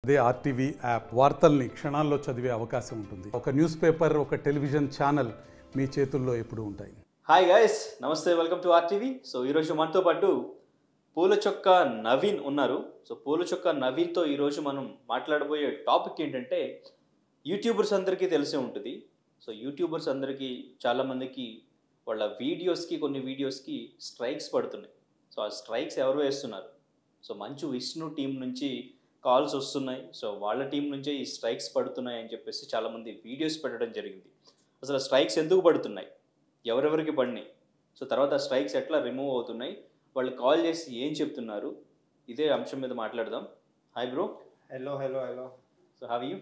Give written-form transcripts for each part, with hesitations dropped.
అదే RTV app వార్తల్ని క్షణాల్లో చదివే అవకాశం ఉంటుంది. ఒక న్యూస్ పేపర్, ఒక టెలివిజన్ ఛానల్ మీ చేతుల్లో ఎప్పుడూ ఉంటాయి. హాయ్ గైస్, నమస్తే, వెల్కమ్ టు ఆర్టీవీ. సో ఈరోజు మనతో పాటు పూల చొక్కా నవీన్ ఉన్నారు. సో పూల చొక్కా నవీన్తో ఈరోజు మనం మాట్లాడబోయే టాపిక్ ఏంటంటే, యూట్యూబర్స్ అందరికీ తెలిసే ఉంటుంది. సో యూట్యూబర్స్ అందరికీ చాలామందికి వాళ్ళ కొన్ని వీడియోస్కి స్ట్రైక్స్ పడుతున్నాయి. సో ఆ స్ట్రైక్స్ ఎవరు వేస్తున్నారు? సో మంచు విష్ణు టీం నుంచి కాల్స్ వస్తున్నాయి. సో వాళ్ళ టీం నుంచే ఈ స్ట్రైక్స్ పడుతున్నాయి అని చెప్పేసి చాలామంది వీడియోస్ పెట్టడం జరిగింది. అసలు స్ట్రైక్స్ ఎందుకు పడుతున్నాయి, ఎవరెవరికి పడినాయి, సో తర్వాత స్ట్రైక్స్ ఎట్లా రిమూవ్ అవుతున్నాయి, వాళ్ళు కాల్ చేసి ఏం చెప్తున్నారు, ఇదే అంశం మీద మాట్లాడదాం. Hi bro. Hello. So how you?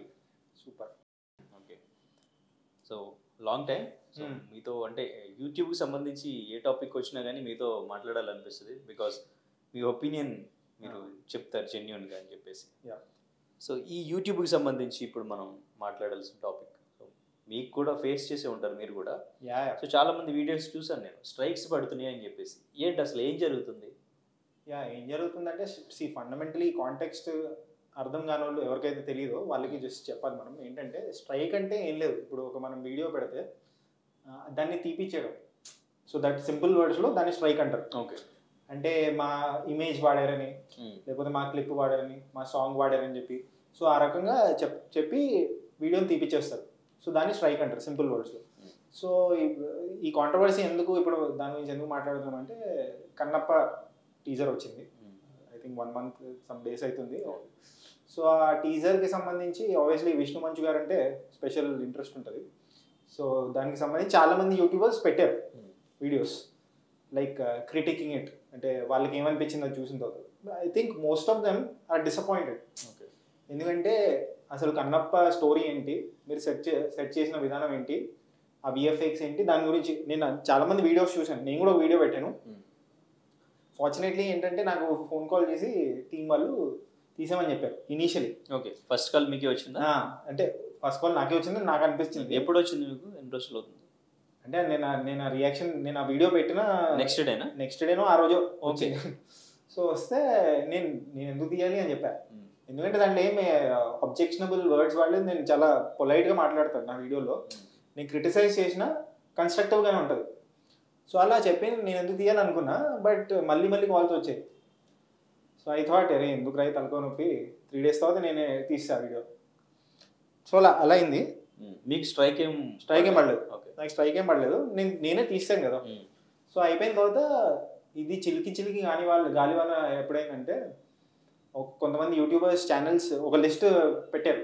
Super. Okay. So long time. So మీతో అంటే యూట్యూబ్కి సంబంధించి ఏ టాపిక్ వచ్చినా కానీ మీతో మాట్లాడాలనిపిస్తుంది. బికాస్ మీ ఒపీనియన్ మీరు చెప్తారు జెన్యూన్గా అని చెప్పేసి. సో ఈ యూట్యూబ్కి సంబంధించి ఇప్పుడు మనం మాట్లాడాల్సిన టాపిక్. సో మీకు కూడా ఫేస్ చేసే ఉంటారు మీరు కూడా. సో చాలామంది వీడియోస్ చూసాను నేను, స్ట్రైక్స్ పడుతున్నాయి అని చెప్పేసి. ఏంటి అసలు ఏం జరుగుతుంది? ఏం జరుగుతుందంటే, ఫండమెంటలీ కాంటెక్స్ట్ అర్థం కాని వాళ్ళు ఎవరికైతే తెలియదో వాళ్ళకి జస్ట్ చెప్పాలి. మనం ఏంటంటే, స్ట్రైక్ అంటే ఏం లేదు. ఇప్పుడు మనం వీడియో పెడితే దాన్ని తీపిచ్చేయడం. సో దట్ సింపుల్ వర్డ్స్లో దాన్ని స్ట్రైక్ అంటారు. ఓకే. అంటే మా ఇమేజ్ వాడారని, లేకపోతే మా క్లిప్ వాడారని, మా సాంగ్ వాడారని చెప్పి, సో ఆ రకంగా చెప్పి వీడియోని తీపిచ్చేస్తారు. సో దాన్ని స్ట్రైక్ అంటారు సింపుల్ వర్డ్స్లో. సో ఈ కాంట్రవర్సీ ఎందుకు, ఇప్పుడు దాని గురించి ఎందుకు మాట్లాడుతున్నాం అంటే, కన్నప్ప టీజర్ వచ్చింది. I think 1 month some days అవుతుంది. సో ఆ టీజర్కి సంబంధించి ఆబ్వియస్లీ విష్ణు మంచు గారు అంటే స్పెషల్ ఇంట్రెస్ట్ ఉంటుంది. సో దానికి సంబంధించి చాలామంది యూట్యూబర్స్ పెట్టారు వీడియోస్, లైక్ క్రిటికింగ్ ఇట్. అంటే వాళ్ళకి ఏమనిపించిందో చూసిన తర్వాత I think most of them are disappointed. Okay. ఎందుకంటే అసలు కన్నప్ప స్టోరీ ఏంటి, మీరు సెట్ చేసిన విధానం ఏంటి, ఆ విఎఫ్ఎక్స్ ఏంటి, దాని గురించి నేను చాలామంది వీడియోస్ చూశాను. నేను కూడా వీడియో పెట్టాను. ఫార్చునేట్లీ ఏంటంటే, నాకు ఫోన్ కాల్ చేసి టీం వాళ్ళు తీసామని చెప్పారు ఇనీషియలీ. ఓకే. ఫస్ట్ కాల్ మీకే వచ్చిందా? అంటే ఫస్ట్ కాల్ నాకే వచ్చింది. నాకు అనిపించింది. ఎప్పుడు వచ్చింది మీకు? ఎన్ని రోజులు అవుతుంది? అంటే నేను ఆ రియాక్షన్, నేను ఆ వీడియో పెట్టిన నెక్స్ట్ డేనో ఆ రోజు. ఓకే. సో వస్తే నేను ఎందుకు తీయాలి అని చెప్పాను. ఎందుకంటే దాంట్లో ఏమి అబ్జెక్షనబుల్ వర్డ్స్ వాడలేదు. నేను చాలా పొలైట్గా మాట్లాడతాను నా వీడియోలో. నేను క్రిటిసైజ్ చేసిన కన్స్ట్రక్టివ్గానే ఉంటుంది. సో అలా చెప్పి నేను ఎందుకు తీయాలనుకున్నా, బట్ మళ్ళీ కాల్స్ వచ్చాయి. సో ఐ థాట్, అరే ఎందుకు రాయి తలకో నొప్పి, 3 days తర్వాత నేనే తీస్తాను వీడియో. సో అలా అయింది. మీకు స్ట్రైక్ ఏం పడలేదు. నాకు స్ట్రైక్ ఏం పడలేదు. నేనే తీస్తాను కదా. సో అయిపోయిన తర్వాత ఇది చిలికి గాలివాన ఎప్పుడైందంటే, కొంతమంది యూట్యూబర్స్ ఛానల్స్ ఒక లిస్ట్ పెట్టారు.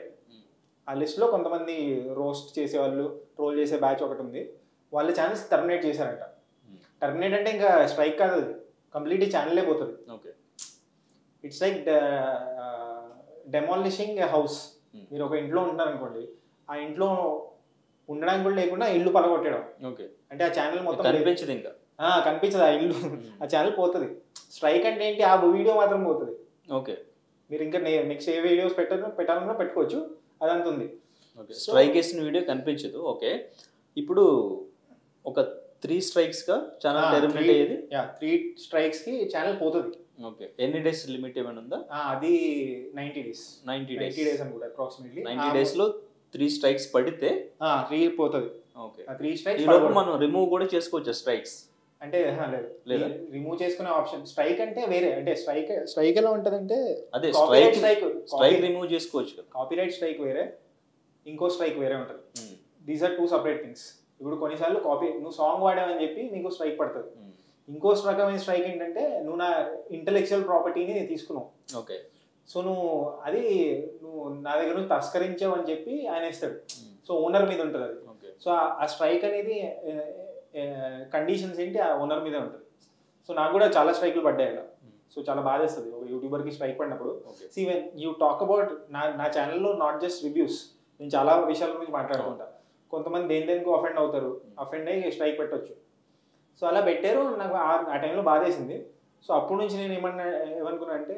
ఆ లిస్ట్లో కొంతమంది రోస్ట్ చేసేవాళ్ళు, ట్రోల్ చేసే బ్యాచ్ ఒకటి ఉంది. వాళ్ళ ఛానల్స్ టర్మినేట్ చేశారంట. టర్మినేట్ అంటే ఇంకా స్ట్రైక్ కాదు, అది కంప్లీట్లీ ఛానలే పోతుంది. Okay. It's like demolishing a house. మీరు ఒక ఇంట్లో ఉంటున్నారు అనుకోండి, ఆ ఇంట్లో ఉండడానికి కూడా లేకుండా ఇల్లు పలగొట్టడం. ఓకే. అంటే ఆ ఛానల్ మొత్తం కనిపించదు, ఇంకా కనిపించదు ఆ ఇల్లు, ఆ ఛానల్ పోతుంది. స్ట్రైక్ అంటే ఏంటి, ఆ వీడియో మాత్రం పోతుంది. ఓకే. మీరు ఇంకా నెక్స్ట్ ఏ వీడియోస్ పెట్టాలన్నా పెట్టుకోవచ్చు, అదంతా ఉంది. ఓకే. స్ట్రైక్ వేసిన వీడియో కనిపించదు. ఓకే. ఇప్పుడు ఒక 3 strikesగా ఛానల్ టెర్మినేట్ అయ్యేది. 3 strikesకి ఛానల్ పోతుంది. ఓకే. ఎన్ని డేస్ లిమిట్ ఏమైనా ఉందా? అది 90 days. 90 days అనుకుంటా అప్రాక్సిమేట్లీ. 90 daysలో 3 strikes పడితే 3 పోతుంది. ఓకే. 3 strikes ఈలోపు మనం రిమూవ్ కూడా చేసుకోవచ్చు స్ట్రైక్స్ అంటే. లేదు, రిమూవ్ చేసుకునే ఆప్షన్. స్ట్రైక్ అంటే వేరే. అంటే స్ట్రైక్ ఎలా ఉంటుంది అంటే, అదే స్ట్రైక్ రిమూవ్ చేసుకోవచ్చు. కాపీరైట్ స్ట్రైక్ వేరే, ఇంకో స్ట్రైక్ వేరే ఉంటుంది. These are 2 separate things. ఇప్పుడు కొన్నిసార్లు నువ్వు సాంగ్ వాడావని చెప్పి నీకు స్ట్రైక్ పడుతుంది. ఇంకో రకమైన స్ట్రైక్ ఏంటంటే, నువ్వు నా ఇంటెలెక్చువల్ ప్రాపర్టీని తీసుకున్నావు. ఓకే. సో నువ్వు నా దగ్గర నుంచి తస్కరించావు అని చెప్పి ఆయన ఇస్తాడు. సో ఓనర్ మీద ఉంటుంది అది. సో ఆ స్ట్రైక్ అనేది కండిషన్స్ ఏంటి ఆ ఓనర్ మీదే ఉంటుంది. సో నాకు కూడా చాలా స్ట్రైక్లు పడ్డాయి అలా. సో చాలా బాధేస్తుంది ఒక యూట్యూబర్కి స్ట్రైక్ పడినప్పుడు. See when you talk about నా ఛానల్లో నాట్ జస్ట్ రివ్యూస్, నేను చాలా విషయాల గురించి మాట్లాడుకుంటా. కొంతమంది దేనికి అఫెండ్ అవుతారు, అఫెండ్ అయ్యి స్ట్రైక్ పెట్టవచ్చు. సో అలా పెట్టారు. నాకు ఆ టైంలో బాధేసింది. సో అప్పటి నుంచి నేను ఏమనుకున్నా అంటే,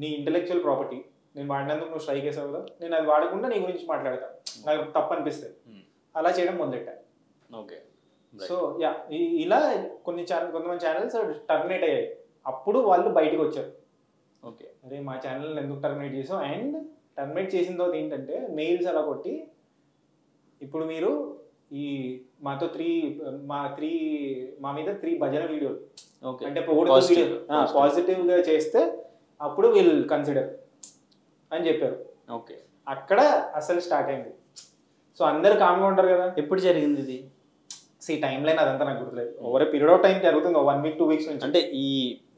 నీ ఇంటెలెక్చువల్ ప్రాపర్టీ నేను వాడినందుకు నువ్వు స్ట్రైక్ వేసావు కదా, నేను అది వాడకుండా నీ గురించి మాట్లాడతాను, నాకు తప్పు అనిపిస్తుంది. అలా చేయడం మొదలెట్టా. ఓకే. సో ఇలా కొంతమంది ఛానల్స్ టర్మినేట్ అయ్యాయి. అప్పుడు వాళ్ళు బయటకు వచ్చారు. ఓకే. అరే మా ఛానల్ ఎందుకు టర్మినేట్ చేసావు, అండ్ టర్మినేట్ చేసిన తర్వాత ఏంటంటే మెయిల్స్ అలా కొట్టి ఇప్పుడు మీరు ఈ మాతో మా మీద 3 భజన వీడియోలు ఓకే అంటే పాజిటివ్గా చేస్తే అప్పుడు వీల్ కన్సిడర్ అని చెప్పారు. ఓకే అక్కడ అసలు స్టార్ట్ అయింది. సో అందరు కామ్గా ఉంటారు కదా. ఎప్పుడు జరిగింది ఇది? టైం లైన్ అదంతా నాకు గుర్తులేదు. ఓవర్ పీరియడ్ ఆఫ్ టైం జరుగుతుంది, 1 వీక్ 2 వీక్స్ నుంచి. అంటే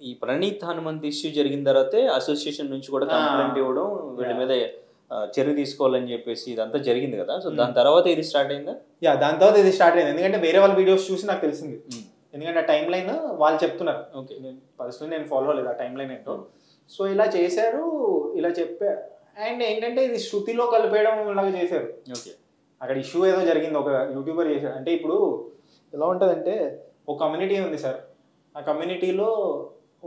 ఈ ప్రణీత్ హనుమంత్ ఇష్యూ జరిగిన తర్వాతే అసోసియేషన్ నుంచి కూడా కంప్లైంట్ ఇవ్వడం, వీళ్ళ మీద చర్య తీసుకోవాలని చెప్పేసి ఇదంతా జరిగింది కదా. సో దాని తర్వాత ఇది స్టార్ట్ అయిందా? దాని తర్వాత ఇది స్టార్ట్ అయింది. ఎందుకంటే వేరే వాళ్ళ వీడియోస్ చూసి నాకు తెలిసింది. ఎందుకంటే ఆ టైం లైన్ వాళ్ళు చెప్తున్నారు. ఓకే, పర్సనల్ నేను ఫాలో అవ్వలేదు ఆ టైం లైన్ ఏంటో. సో ఇలా చేశారు, ఇలా చెప్పారు. అండ్ ఏంటంటే ఇది శృతిలో కలిపేయడం లాగా చేశారు. ఓకే, అక్కడ ఇష్యూ ఏదో జరిగింది, ఒక యూట్యూబర్ చేశాడు. అంటే ఇప్పుడు ఎలా ఉంటుందంటే ఒక కమ్యూనిటీ ఉంది సార్, ఆ కమ్యూనిటీలో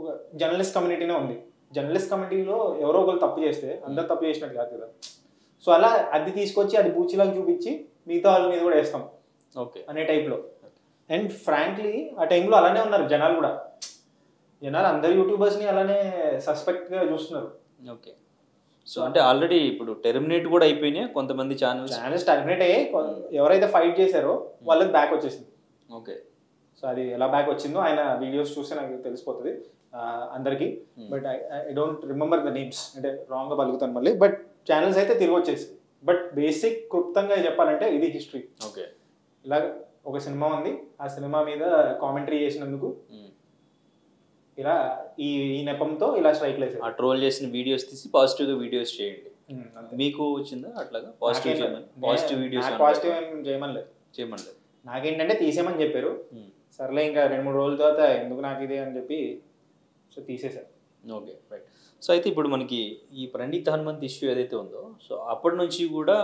ఒక జర్నలిస్ట్ కమ్యూనిటీనే ఉంది. జర్నలిస్ట్ కమ్యూనిటీలో ఎవరో ఒకరు తప్పు చేస్తే అందరు తప్పు చేసినట్టు కాదు కదా. సో అలా అది తీసుకొచ్చి అది బూచిలాగా చూపించి మిగతా వాళ్ళ మీద కూడా వేస్తాం ఓకే అనే టైప్లో. అండ్ ఫ్రాంక్లీ ఆ టైంలో అలానే ఉన్నారు జనాలు కూడా. జనాలు అందరు యూట్యూబర్స్ని అలానే సస్పెక్ట్గా చూస్తున్నారు. ఓకే, సో అంటే ఆల్రెడీ ఇప్పుడు టెర్మినేట్ కూడా అయిపోయినాయి కొంతమంది ఛానల్స్ టర్మినేట్ అయ్యి ఎవరైతే ఫైట్ చేశారో వాళ్ళకి బ్యాక్ వచ్చేసింది. ఓకే, సో అది ఎలా బ్యాక్ వచ్చిందో ఆయన వీడియోస్ చూస్తే నాకు తెలిసిపోతుంది అందరికీ. But I don't remember the names, అంటే రాంగ్గా పలుకుతాను మళ్ళీ. బట్ ఛానల్స్ అయితే తిరిగి వచ్చేసి. బట్ బేసిక్ క్లుప్తంగా చెప్పాలంటే ఇది హిస్టరీ. ఓకే, ఇలా ఒక సినిమా ఉంది, ఆ సినిమా మీద కామెంటరీ చేసినందుకు ఇలా ఈ నెపంతో ఇలా స్ట్రైక్ లేదు. ఆ ట్రోల్ చేసిన వీడియోస్ తీసి పాజిటివ్గా వీడియోస్ చేయండి. మీకు వచ్చిందా అట్లాగా పాజిటివ్ వీడియోస్? పాజిటివ్ ఏం చేయమనలేదు. నాకేంటంటే తీసేయమని చెప్పారు. సర్లే ఇంకా 2-3 రోజుల తర్వాత ఎందుకు నాకు ఇదే అని చెప్పి సో తీసేశారు. Okay, right. సో అయితే ఇప్పుడు మనకి ఈ ప్రణీత్ హనుమంత్ ఇష్యూ ఏదైతే ఉందో, సో అప్పటి నుంచి కూడా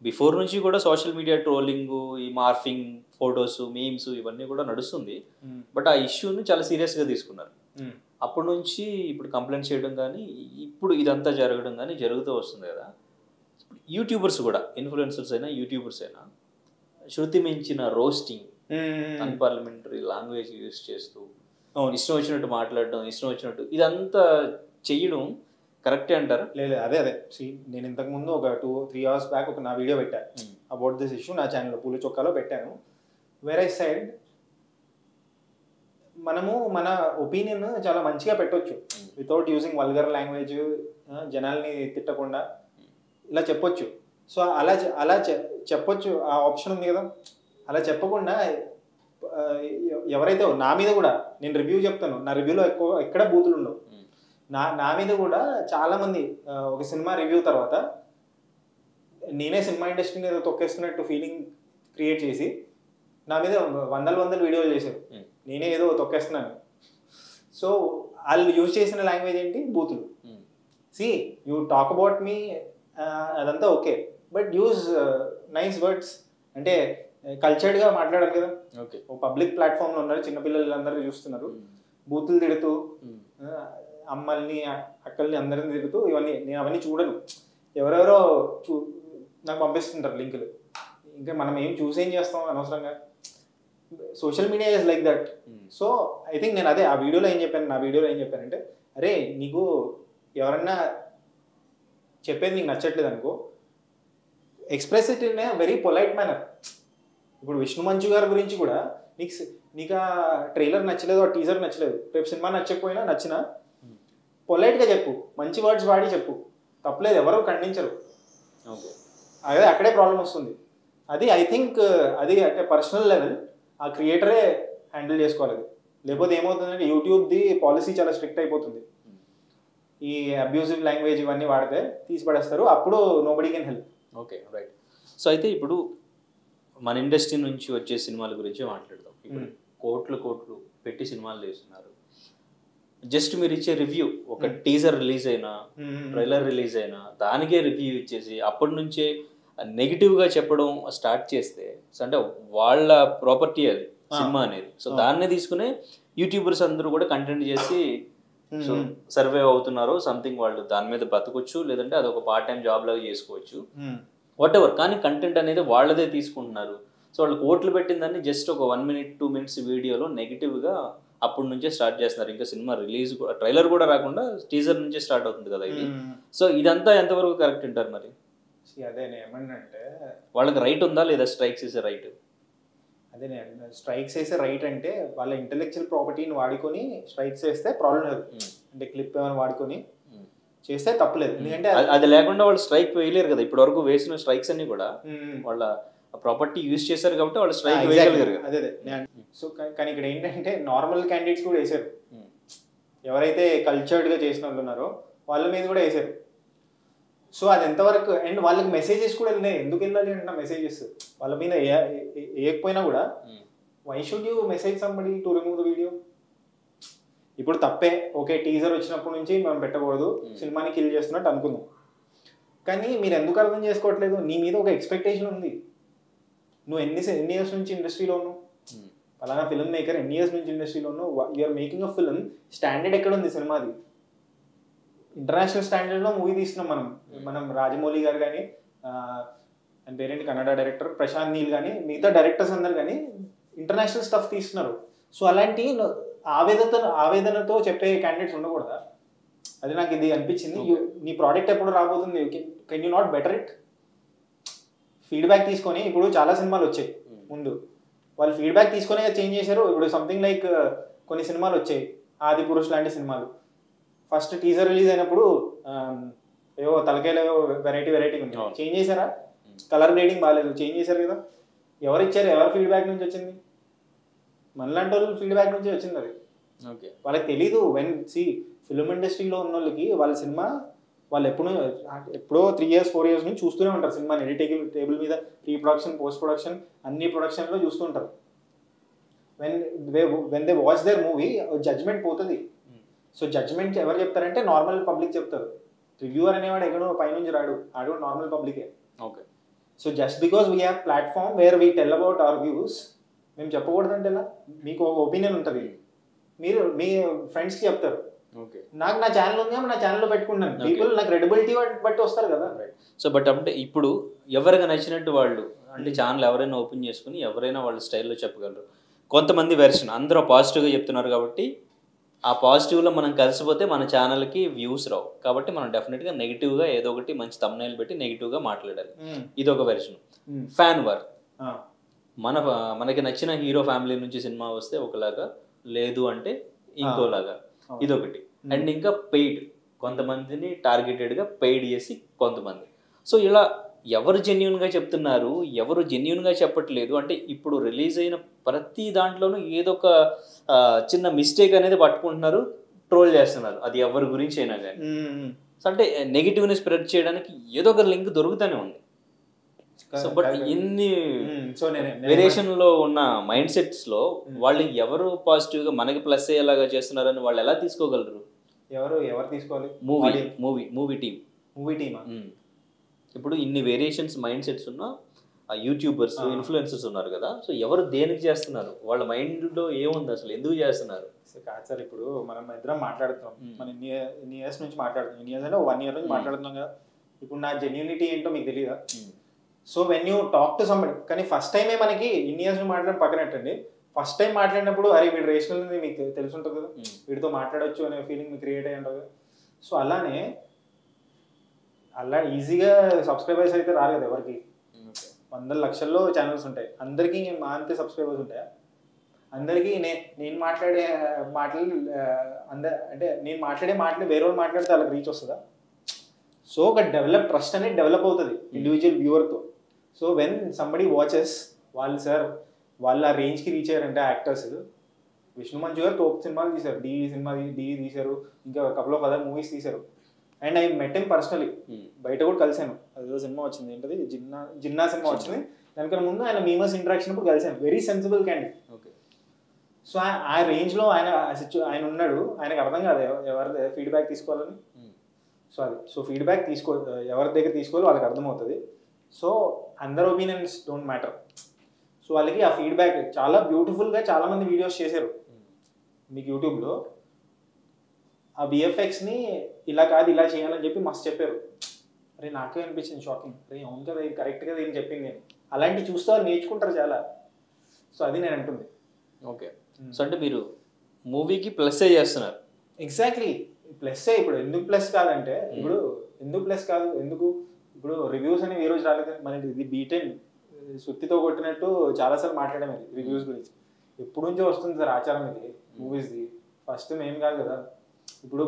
బిఫోర్ నుంచి కూడా సోషల్ మీడియా ట్రోలింగ్, ఈ మార్ఫింగ్, ఫొటోస్, మీమ్స్ ఇవన్నీ కూడా నడుస్తుంది. బట్ ఆ ఇష్యూని చాలా సీరియస్గా తీసుకున్నారు. అప్పటి నుంచి ఇప్పుడు కంప్లైంట్ చేయడం కానీ ఇప్పుడు ఇదంతా జరగడం కానీ జరుగుతూ వస్తుంది కదా. యూట్యూబర్స్ కూడా, ఇన్ఫ్లుయెన్సర్స్ అయినా యూట్యూబర్స్ అయినా శృతి మించిన రోస్టింగ్, అన్పార్లమెంటరీ లాంగ్వేజ్ యూజ్ చేస్తూ ఇష్టం వచ్చినట్టు మాట్లాడడం, ఇష్టం వచ్చినట్టు ఇదంతా చెయ్యడం కరెక్టే అంటారా? లేదు, అదే నేను ఇంతకుముందు ఒక 2-3 అవర్స్ బ్యాక్ ఒక నా వీడియో పెట్టాను అబౌట్ దిస్ ఇష్యూ. నా ఛానల్లో పూల చొక్కాలో పెట్టాను. వేర్ ఐ సైడ్ మనము మన ఒపీనియన్ చాలా మంచిగా పెట్టొచ్చు వితౌట్ యూజింగ్ వల్గర్ లాంగ్వేజ్, జనాల్ని తిట్టకుండా ఇలా చెప్పొచ్చు. సో అలా చెప్పొచ్చు, ఆ ఆప్షన్ ఉంది కదా. అలా చెప్పకుండా ఎవరైతే నా మీద కూడా నేను రివ్యూ చెప్తాను, నా రివ్యూలో ఎక్కడ బూతులు ఉండవు. నా మీద కూడా చాలామంది ఒక సినిమా రివ్యూ తర్వాత నేనే సినిమా ఇండస్ట్రీని ఏదో తొక్కేస్తున్నట్టు ఫీలింగ్ క్రియేట్ చేసి నా మీద వందల వీడియోలు చేశారు, నేనే ఏదో తొక్కేస్తున్నాను. సో వాళ్ళు యూజ్ చేసిన లాంగ్వేజ్ ఏంటి? బూతులు. See you talk about me, అదంతా okay, but use nice words. అంటే కల్చర్డ్గా మాట్లాడాలి కదా. ఓకే, ఒక పబ్లిక్ ప్లాట్ఫామ్లో ఉన్నారు, చిన్నపిల్లలు అందరూ చూస్తున్నారు, బూతులు తిడుతూ అమ్మల్ని అక్కల్ని అందరిని తిడుతూ నేను అవన్నీ చూడను. ఎవరెవరో నాకు పంపిస్తుంటారు లింకులు. ఇంకా మనం ఏం చూసేం చేస్తాం అనవసరంగా. Social media is like that. So I think నేను అదే నా వీడియోలో ఏం చెప్పానంటే, అరే నీకు ఎవరన్నా చెప్పేది నీకు నచ్చట్లేదు అనుకో, express it in a very polite manner. ఇప్పుడు విష్ణు మంచు గారి గురించి కూడా నీకు ఆ ట్రైలర్ నచ్చలేదు, ఆ టీజర్ నచ్చలేదు, రేపు సినిమా నచ్చకపోయినా నచ్చినా పొలైట్గా చెప్పు, మంచి వర్డ్స్ వాడి చెప్పు, తప్పలేదు, ఎవరు ఖండించరు. అదే అక్కడే ప్రాబ్లం వస్తుంది. అది ఐ థింక్ అది అంటే పర్సనల్ లెవెల్ ఆ క్రియేటరే హ్యాండిల్ చేసుకోవాలి. అది లేకపోతే ఏమవుతుందంటే యూట్యూబ్ది పాలసీ చాలా స్ట్రిక్ట్ అయిపోతుంది. ఈ అబ్యూజివ్ లాంగ్వేజ్ ఇవన్నీ వాడితే తీసి పడేస్తారు, అప్పుడు nobody can help. Okay, right. So అయితే ఇప్పుడు మన ఇండస్ట్రీ నుంచి వచ్చే సినిమాల గురించి మాట్లాడదాం. ఇప్పుడు కోట్లు పెట్టి సినిమాలు చేస్తున్నారు. జస్ట్ మీరు ఇచ్చే రివ్యూ, ఒక టీజర్ రిలీజ్ అయినా, ట్రైలర్ రిలీజ్ అయినా దానికే రివ్యూ ఇచ్చేసి అప్పటి నుంచే నెగిటివ్గా చెప్పడం స్టార్ట్ చేస్తే, అంటే వాళ్ళ ప్రాపర్టీ అది సినిమా అనేది. సో దాన్నే తీసుకునే యూట్యూబర్స్ అందరూ కూడా కంటెంట్ చేసి సో సర్వే అవుతున్నారు. సంథింగ్ వాళ్ళు దాని మీద బతకొచ్చు, లేదంటే అదొక పార్ట్ టైం జాబ్ లాగా చేసుకోవచ్చు, వాట్ ఎవర్. కానీ కంటెంట్ అనేది వాళ్ళదే తీసుకుంటున్నారు. సో వాళ్ళు కోట్లు పెట్టిన దాన్ని జస్ట్ ఒక 1 minute 2 minutes వీడియోలో నెగిటివ్గా అప్పటి నుంచే స్టార్ట్ చేస్తున్నారు. ఇంకా సినిమా రిలీజ్ కూడా ట్రైలర్ కూడా రాకుండా టీజర్ నుంచే స్టార్ట్ అవుతుంది కదా ఇది. సో ఇదంతా ఎంతవరకు కరెక్ట్ అంటారు మరి? అదే నేను ఏమన్నంటే వాళ్ళకి రైట్ ఉందా లేదా స్ట్రైక్స్ వేసే రైట్? అదే నేను స్ట్రైక్స్ వేసే రైట్ అంటే వాళ్ళ ఇంటెలెక్చువల్ ప్రాపర్టీని వాడుకొని స్ట్రైక్స్ వేస్తే ప్రాబ్లం లేదు. అంటే క్లిప్ ఏమైనా వాడుకొని చేస్తే తప్పలేదు. ఎందుకంటే అది లేకుండా వాళ్ళు స్ట్రైక్ వేయలేరు కదా. ఇప్పటి వరకు వేసిన స్ట్రైక్స్ అన్ని కూడా వాళ్ళ ప్రాపర్టీ యూజ్ చేశారు కాబట్టి వాళ్ళు స్ట్రైక్ వేయగలిగారు. అదే సో కానీ ఇక్కడ ఏంటంటే నార్మల్ క్యాండిడేట్స్ కూడా వేశారు. ఎవరైతే కల్చర్డ్గా చేసిన వాళ్ళు ఉన్నారో వాళ్ళ మీద కూడా వేశారు. సో అది ఎంతవరకు అండ్ వాళ్ళకి మెసేజెస్ కూడా వెళ్ళినాయి. ఎందుకు వెళ్ళాలి అంటే మెసేజెస్ వాళ్ళ మీద వేయకపోయినా కూడా why should you message somebody to remove the video? ఇప్పుడు తప్పే, ఓకే టీజర్ వచ్చినప్పటి నుంచి మనం పెట్టకూడదు, సినిమాని కిల్ చేస్తున్నట్టు అనుకుందాం. కానీ మీరు ఎందుకు అర్థం చేసుకోవట్లేదు? నీ మీద ఒక ఎక్స్పెక్టేషన్ ఉంది. నువ్వు ఎన్ని ఇయర్స్ నుంచి ఇండస్ట్రీలో ఉన్నావు, ఫలానా ఫిల్మ్ మేకర్ ఎన్ని ఇయర్స్ నుంచి ఇండస్ట్రీలో ఉన్నావు, you're making a film. Standard ఎక్కడ ఉంది సినిమాది? ఇంటర్నేషనల్ స్టాండర్డ్లో మూవీ తీస్తున్నాం మనం రాజమౌళి గారు కానీ ఆయన పేరేంటి కన్నడ డైరెక్టర్ ప్రశాంత్ నీల్ కానీ మిగతా డైరెక్టర్స్ అందరు కానీ ఇంటర్నేషనల్ స్టఫ్ తీస్తున్నారు. సో అలాంటి ఆవేదనతో చెప్పే క్యాండిడేట్స్ ఉండకూడదా? అది నాకు ఇది అనిపించింది. నీ ప్రోడక్ట్ ఎప్పుడు రాబోతుంది, can you not better it? Feedback తీసుకొని ఇప్పుడు చాలా సినిమాలు వచ్చాయి ముందు, వాళ్ళు ఫీడ్బ్యాక్ తీసుకొని చేంజ్ చేశారు. ఇప్పుడు సంథింగ్ లైక్ కొన్ని సినిమాలు వచ్చాయి, ఆది పురుష్ లాంటి సినిమాలు. ఫస్ట్ టీజర్ రిలీజ్ అయినప్పుడు ఏవో తలకాయలు వెరైటీ ఉంది, చేంజ్ చేశారా? కలర్ గ్రేడింగ్ బాగాలేదు, చేంజ్ చేశారు కదా. ఎవరు ఇచ్చారు? ఎవరి ఫీడ్బ్యాక్ నుంచి వచ్చింది? మనలాంటి వాళ్ళు ఫీడ్బ్యాక్ నుంచి వచ్చింది అది. ఓకే, వాళ్ళకి తెలీదు. ఫిల్మ్ ఇండస్ట్రీలో ఉన్న వాళ్ళకి వాళ్ళ సినిమా వాళ్ళు ఎప్పుడో 3 years 4 years నుంచి చూస్తూనే ఉంటారు సినిమాని. ఎడిటింగ్ టేబుల్ మీద ప్రీ ప్రొడక్షన్ పోస్ట్ ప్రొడక్షన్ అన్ని ప్రొడక్షన్లో చూస్తుంటారు. When they watch their movie judgement పోతుంది. సో జడ్జ్మెంట్ ఎవరు చెప్తారంటే నార్మల్ పబ్లిక్ చెప్తారు. రివ్యూవర్ అనేవాడు ఎక్కడో పైనుంచి ఆడు నార్మల్ పబ్లికే. Okay, so just because we have platform where we tell about our views, మేము చెప్పకూడదంటే ఎలా? మీకు ఒక ఒపీనియన్ ఉంటుంది, మీరు మీ ఫ్రెండ్స్కి చెప్తారు. ఓకే, నాకు నా ఛానల్ ఉంది, నా ఛానల్లో పెట్టుకున్నాను. పీపుల్ నాకు క్రెడిబిలిటీ బట్టి వస్తారు కదా. సో బట్ అంటే ఇప్పుడు ఎవరికి నచ్చినట్టు వాళ్ళు అంటే ఛానల్ ఎవరైనా ఓపెన్ చేసుకుని ఎవరైనా వాళ్ళ స్టైల్లో చెప్పగలరు. కొంతమంది వెర్షన్ అందరూ పాజిటివ్గా చెప్తున్నారు కాబట్టి ఆ పాజిటివ్లో మనం కలిసిపోతే మన ఛానల్కి వ్యూస్ రావు. కాబట్టి మనం డెఫినెట్గా నెగిటివ్గా ఏదో ఒకటి మంచి థంబ్నెయిల్ పెట్టి నెగిటివ్గా మాట్లాడాలి. ఇది ఒక వెర్షన్. ఫ్యాన్ వార్, మనకి నచ్చిన హీరో ఫ్యామిలీ నుంచి సినిమా వస్తే ఒకలాగా, లేదు అంటే ఇంకోలాగా, ఇదొకటి. అండ్ ఇంకా పెయిడ్, కొంతమందిని టార్గెటెడ్గా పెయిడ్ చేసి కొంతమంది. సో ఇలా ఎవరు జెన్యున్గా చెప్తున్నారు, ఎవరు జెన్యున్గా చెప్పట్లేదు అంటే ఇప్పుడు రిలీజ్ అయిన ప్రతి దాంట్లోనూ ఏదో ఒక చిన్న మిస్టేక్ అనేది పట్టుకుంటున్నారు, ట్రోల్ చేస్తున్నారు. అది ఎవరి గురించి అయినా కానీ. సో అంటే నెగిటివ్ని స్ప్రెడ్ చేయడానికి ఏదో ఒక లింక్ దొరుకుతూనే ఉంది. సో బట్ ఇన్ని వేరియేషన్లో ఉన్న మైండ్ సెట్స్లో వాళ్ళు ఎవరు పాజిటివ్గా మనకి ప్లస్ అయ్యేలాగా చేస్తున్నారని వాళ్ళు ఎలా తీసుకోగలరు? ఎవరు తీసుకోవాలి? Movie team. ఇప్పుడు ఇన్ని వేరియేషన్స్ మైండ్ సెట్స్ ఉన్న యూట్యూబర్స్ ఇన్ఫ్లుయెన్సర్స్ ఉన్నారు కదా. సో ఎవరు దేనికి చేస్తున్నారు, వాళ్ళ మైండ్లో ఏముంది, అసలు ఎందుకు చేస్తున్నారు? కాదు సార్, ఇప్పుడు మనం ఇద్దరం మాట్లాడుతున్నాం, మనం ఇన్ని ఇయర్స్ నుంచి మాట్లాడుతున్నాం. ఇన్ని ఇయర్స్ అంటే 1 year నుంచి మాట్లాడుతున్నాం కదా. ఇప్పుడు నా జెన్యూనిటీ ఏంటో మీకు తెలియదా? So when you talk to somebody, కానీ ఫస్ట్ టైమే మనకి ఇన్ని ఇయర్స్ మాట్లాడడం పక్కనట్టండి, ఫస్ట్ టైం మాట్లాడినప్పుడు అరే వీడు రేషనల్ అనేది మీకు తెలుసుంటుంది కదా, వీడితో మాట్లాడొచ్చు అనే ఫీలింగ్ మీకు క్రియేట్ అయ్యి ఉంటుంది కదా. సో అలా ఈజీగా సబ్స్క్రైబర్స్ అయితే రారు కదా ఎవరికి. 100 లక్షల్లో ఛానల్స్ ఉంటాయి, అందరికీ మా అంతే సబ్స్క్రైబర్స్ ఉంటాయా? అందరికీ నేను మాట్లాడే మాటలు అంటే నేను మాట్లాడే మాటలు వేరే వాళ్ళు మాట్లాడితే వాళ్ళకి రీచ్ వస్తుందా? సో ఒక ట్రస్ట్ అనేది డెవలప్ అవుతుంది ఇండివిజువల్ వ్యూవర్తో. సో వెన్ సంబడి వాచెస్, వాళ్ళు ఆ రేంజ్కి రీచ్ అయ్యారంటే యాక్టర్స్. విష్ణు మంచు గారు తోపు సినిమాలు తీశారు, డి తీశారు, ఇంకా కపుల్ ఆఫ్ అదర్ మూవీస్ తీశారు. And I met him personally, బయట కూడా కలిసాను. అదేదో సినిమా వచ్చింది, ఏంటది జిన్నా సినిమా వచ్చింది, దానికన్నా ముందు ఆయన మీమర్స్ ఇంటరాక్షన్ అప్పుడు కలిసాను. Very sensible candidate. Okay, so ఆ రేంజ్లో ఆయన ఉన్నాడు. ఆయనకు అర్థం కాదు ఎవరి ఫీడ్బ్యాక్ తీసుకోవాలని. సో ఫీడ్బ్యాక్ ఎవరి దగ్గర తీసుకోవాలో వాళ్ళకి అర్థమవుతుంది. సో అందర్ ఒపీనియన్స్ డోంట్ మ్యాటర్. సో వాళ్ళకి ఆ ఫీడ్బ్యాక్ చాలా బ్యూటిఫుల్గా చాలామంది వీడియోస్ చేశారు మీకు యూట్యూబ్లో. ఆ విఎఫ్ఎక్స్ని ఇలా కాదు ఇలా చేయాలని చెప్పి మస్తు చెప్పారు. అరే నాకే అనిపించింది షాకింగ్, అరే అవును కదా ఇది కరెక్ట్ కదా ఇది చెప్పింది నేను. అలాంటివి చూస్తే వాళ్ళు నేర్చుకుంటారు చాలా. సో అది నేను అంటుంది. ఓకే, సో అంటే మీరు మూవీకి ప్లస్ చేస్తున్నారు. Exactly plus. ఇప్పుడు ఎందుకు ప్లస్ కాదంటే, ఇప్పుడు ఎందుకు ప్లస్ కాదు, ఎందుకు ఇప్పుడు రివ్యూస్ అనేవి ఈ రోజు రాలేదు. మన ఇది బీటెన్ సుత్తితో కొట్టినట్టు చాలాసార్లు మాట్లాడాము ఇది రివ్యూస్ గురించి. ఎప్పుడు నుంచో వస్తుంది సార్ ఆచారం ఇది మూవీస్ది. ఫస్ట్ మేము కాదు కదా. ఇప్పుడు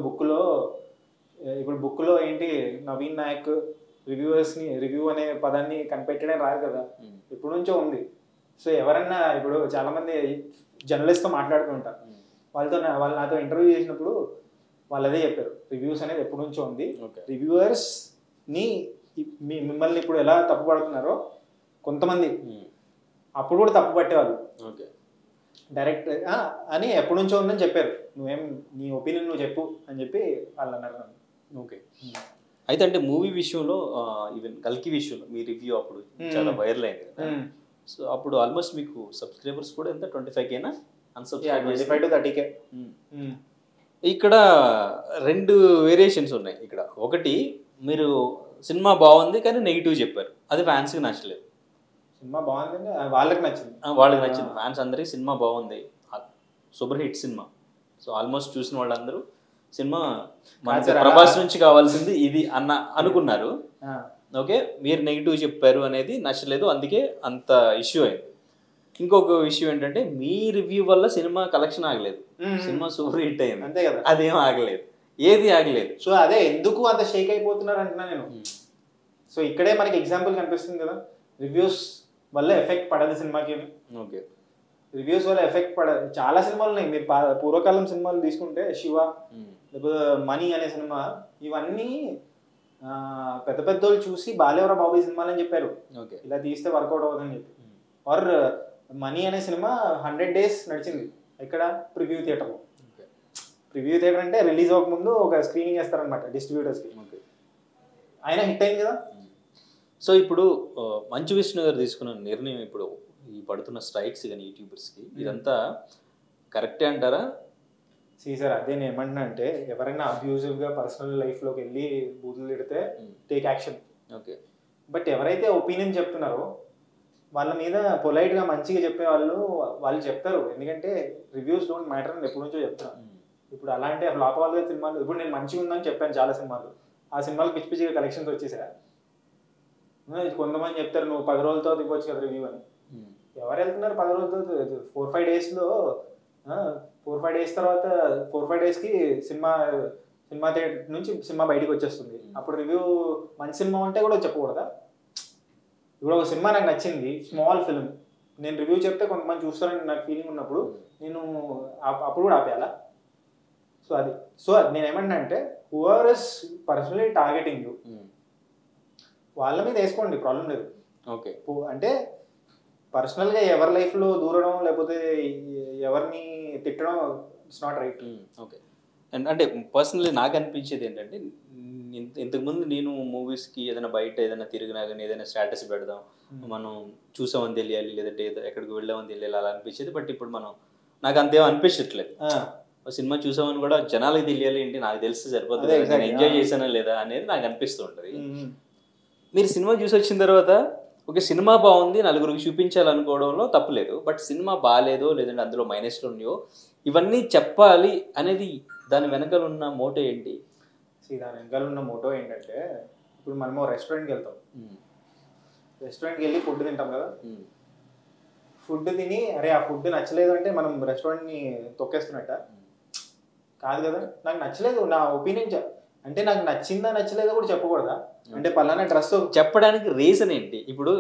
బుక్లో ఏంటి, నవీన్ నాయక్ రివ్యూవర్స్ని రివ్యూ అనే పదాన్ని కనిపెట్టడం రాదు కదా, ఎప్పుడు నుంచో ఉంది. సో ఎవరన్నా ఇప్పుడు చాలామంది జర్నలిస్ట్తో మాట్లాడుతుంటారు, వాళ్ళు నాతో ఇంటర్వ్యూ చేసినప్పుడు వాళ్ళు అదే చెప్పారు, రివ్యూస్ అనేది ఎప్పటి నుంచో ఉంది. రివ్యూవర్స్ని మిమ్మల్ని ఇప్పుడు ఎలా తప్పు పడుతున్నారో కొంతమంది అప్పుడు కూడా తప్పు పట్టేవాళ్ళు డైరెక్ట్ అని ఎప్పటి నుంచో ఉందని చెప్పారు. నువ్వేం నీ ఒపీనియన్ నువ్వు చెప్పు అని చెప్పి వాళ్ళు అన్నారు. ఓకే. అయితే అంటే మూవీ విషయంలో ఈవెన్ కల్కి విషయంలో మీ రివ్యూ అప్పుడు చాలా వైరల్ అయింది కదా. సో అప్పుడు ఆల్మోస్ట్ మీకు సబ్స్క్రైబర్స్ కూడా ఎంత 25Kనా? Unsubscribe 25 to 30K. ఇక్కడ 2 వేరియేషన్స్ ఉన్నాయి. ఇక్కడ ఒకటి, మీరు సినిమా బాగుంది కానీ నెగిటివ్ చెప్పారు, అది ఫ్యాన్స్కి నచ్చలేదు. సినిమా బాగుందండి, వాళ్ళకి నచ్చింది. ఫ్యాన్స్ అందరికి సినిమా బాగుంది, super hit cinema. So almost చూసిన వాళ్ళందరూ సినిమా ప్రభాస్ నుంచి కావాల్సింది ఇది అనుకున్నారు. ఓకే, మీరు నెగిటివ్ చెప్పారు అనేది నచ్చలేదు, అందుకే అంత ఇష్యూ అయింది. ఇంకొక విషయం ఏంటంటే, మీ రివ్యూ వల్ల సినిమా కలెక్షన్ ఆగలేదు, సినిమా సూపర్ హిట్ అయింది, అంతే కదా. అదేం ఆగలేదు, ఏది ఆగలేదు. సో అదే ఎందుకు అంత షేక్ అయిపోతున్నారు అంటున్నా నేను. సో ఇక్కడే మనకి ఎగ్జాంపుల్ కనిపిస్తుంది కదా, రివ్యూస్ వల్ల ఎఫెక్ట్ పడదు సినిమాకి. ఓకే, రివ్యూస్ వల్ల ఎఫెక్ట్ పడదు. చాలా సినిమాలు ఉన్నాయి, మీరు పూర్వకాలం సినిమాలు తీసుకుంటే శివ, లేకపోతే మనీ అనే సినిమా, ఇవన్నీ పెద్ద పెద్దోళ్ళు చూసి బాలేవరా బాబు ఈ సినిమాలు అని చెప్పారు, ఇలా తీస్తే వర్కౌట్ అవుతుందని చెప్పి. ఆర్ మనీ అనే సినిమా 100 days నడిచింది ఎక్కడ, ప్రివ్యూ థియేటర్లో. ప్రివ్యూ థియేటర్ అంటే రిలీజ్ అవ్వకముందు ఒక స్క్రీనింగ్ వేస్తారనమాట డిస్ట్రిబ్యూటర్స్కి. అయినా హిట్ అయింది కదా. సో ఇప్పుడు మంచు విష్ణు గారు తీసుకున్న నిర్ణయం, ఇప్పుడు ఈ పడుతున్న స్ట్రైక్స్ కానీ యూట్యూబర్స్కి, ఇదంతా కరెక్టే అంటారా? సార్ అదే నేను ఏమంటున్నా అంటే, ఎవరైనా అబ్యూజివ్గా పర్సనల్ లైఫ్లోకి వెళ్ళి బూతులు తిడితే టేక్ యాక్షన్. ఓకే, బట్ ఎవరైతే ఒపీనియన్ చెప్తున్నారో వాళ్ళ మీద పొలైట్గా మంచిగా చెప్పే వాళ్ళు చెప్తారు. ఎందుకంటే రివ్యూస్ డోంట్ మ్యాటర్ అని ఎప్పటి నుంచో చెప్తున్నారు. ఇప్పుడు అలాంటి ఫ్లాప్ వాళ్ళ సినిమాలు, ఇప్పుడు నేను మంచిగా ఉందని చెప్పాను చాలా సినిమాలు, ఆ సినిమాలు పిచ్చి పిచ్చిగా కలెక్షన్స్ వచ్చేసా. కొంతమంది చెప్తారు నువ్వు 10 రోజులతో ఇవ్వచ్చు కదా రివ్యూ అని. ఎవరు వెళ్తున్నారు 10 రోజులతో? 4-5 daysలో 4-5 days తర్వాత 4-5 daysకి సినిమా థియేటర్ నుంచి సినిమా బయటకు వచ్చేస్తుంది. అప్పుడు రివ్యూ మంచి సినిమా ఉంటే కూడా చెప్పకూడదా? ఇప్పుడు ఒక సినిమా నాకు నచ్చింది, స్మాల్ ఫిల్మ్, నేను రివ్యూ చెప్తే కొంతమంది చూస్తారని నాకు ఫీలింగ్ ఉన్నప్పుడు నేను అప్పుడు కూడా ఆపేయాలా? సో నేను ఏమన్నా అంటే, who are is personally targeting you, వాళ్ళ మీద వేసుకోండి, ప్రాబ్లం లేదు. ఓకే, అంటే పర్సనల్గా ఎవరి లైఫ్లో దూరడం లేకపోతే ఎవరిని తిట్టడం ఇట్స్ నాట్ రైట్. ఓకే, అంటే పర్సనల్లీ నాకు అనిపించేది ఏంటంటే, ఇంతకుముందు నేను మూవీస్కి ఏదైనా బయట ఏదైనా తిరిగినా కానీ ఏదైనా స్టేటస్ పెడదాం, మనం చూసామని తెలియాలి, లేదంటే ఎక్కడికి వెళ్ళామని తెలియాలి, అలా అనిపించేది. బట్ ఇప్పుడు నాకు అంతేమో అనిపించట్లేదు. సినిమా చూసామని కూడా జనాలకి తెలియాలి ఏంటి, నాకు తెలిస్తే సరిపోతుంది, నేను ఎంజాయ్ చేశానా లేదా అనేది నాకు అనిపిస్తూ ఉంటుంది. మీరు సినిమా చూసి వచ్చిన తర్వాత ఒక సినిమా బాగుంది నలుగురికి చూపించాలనుకోవడంలో తప్పులేదు, బట్ సినిమా బాగాలేదో లేదంటే అందులో మైనస్లు ఉన్నాయో ఇవన్నీ చెప్పాలి అనేది దాని వెనకాల ఉన్న మోటో ఏంటి? దాని వెనకాల ఉన్న మోటో ఏంటంటే, ఇప్పుడు మనము రెస్టారెంట్కి వెళ్తాం, రెస్టారెంట్కి వెళ్ళి ఫుడ్ తింటాం కదా, ఫుడ్ తిని అరే ఆ ఫుడ్ నచ్చలేదు అంటే మనం రెస్టారెంట్ని తొక్కేస్తున్నట్ట కాదు కదా. నాకు నచ్చలేదు, నా ఒపీనియన్ అంటే నాకు నచ్చిందా నచ్చలేదో కూడా చెప్పకూడదా? అంటే పలానా డ్రెస్ చెప్పడానికి రీజన్ ఏంటి? ఇప్పుడు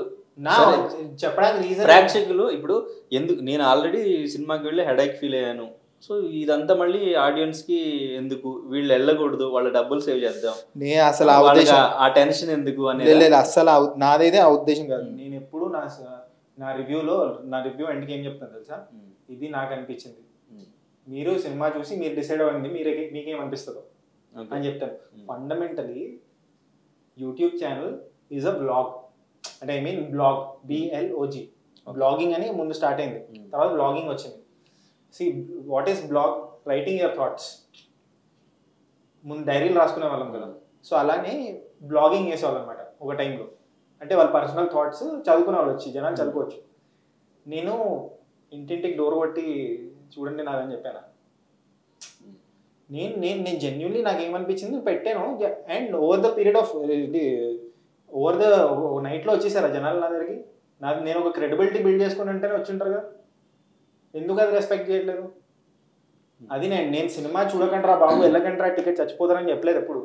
చెప్పడానికి రీజన్ ప్రేక్షకులు ఇప్పుడు ఎందుకు, నేను ఆల్రెడీ సినిమాకి వెళ్ళి హెడేక్ ఫీల్ అయ్యాను, సో ఇదంతా మళ్ళీ ఆడియన్స్కి ఎందుకు, వీళ్ళు వెళ్ళకూడదు, వాళ్ళ డబ్బులు సేవ్ చేద్దాం, నేను అసలు ఆ టెన్షన్ ఎందుకు అనేది అసలు నాదైతే ఆ ఉద్దేశం కాదు. నేను ఎప్పుడు నా రివ్యూ ఎండ్కి ఏం చెప్తాను తెలుసా, ఇది నాకు అనిపించింది, మీరు సినిమా చూసి మీరు డిసైడ్ అవ్వండి, మీకేమనిపిస్తుందో అని చెప్తాను. Fundamentally YouTube channel is a blog, అంటే I mean blog, BLOG, blogging అని ముందు స్టార్ట్ అయింది, తర్వాత బ్లాగింగ్ వచ్చింది. What is blog? Writing your thoughts. ముందు డైరీలు రాసుకునే వాళ్ళం కదా, సో అలానే బ్లాగింగ్ చేసేవాళ్ళు అనమాట ఒక టైంలో. అంటే వాళ్ళ పర్సనల్ థాట్స్ చదువుకునే వాళ్ళు వచ్చి జనాలు చదువుకోవచ్చు. నేను ఇంటింటికి డోర్ కొట్టి చూడండి నాదని చెప్పాను, నేను జెన్యున్లీ నాకు ఏమనిపించింది పెట్టాను. And over the period of over the నైట్లో వచ్చేసారా జనాలు నా దగ్గరికి? నేను ఒక క్రెడిబిలిటీ బిల్డ్ చేసుకుని అంటేనే వచ్చింటారు కదా, ఎందుకు అది రెస్పెక్ట్ చేయట్లేదు? అది నేను సినిమా చూడకంటారా బాబు, వెళ్ళకంటారా, టికెట్ చచ్చిపోతారని చెప్పలేదు ఎప్పుడు.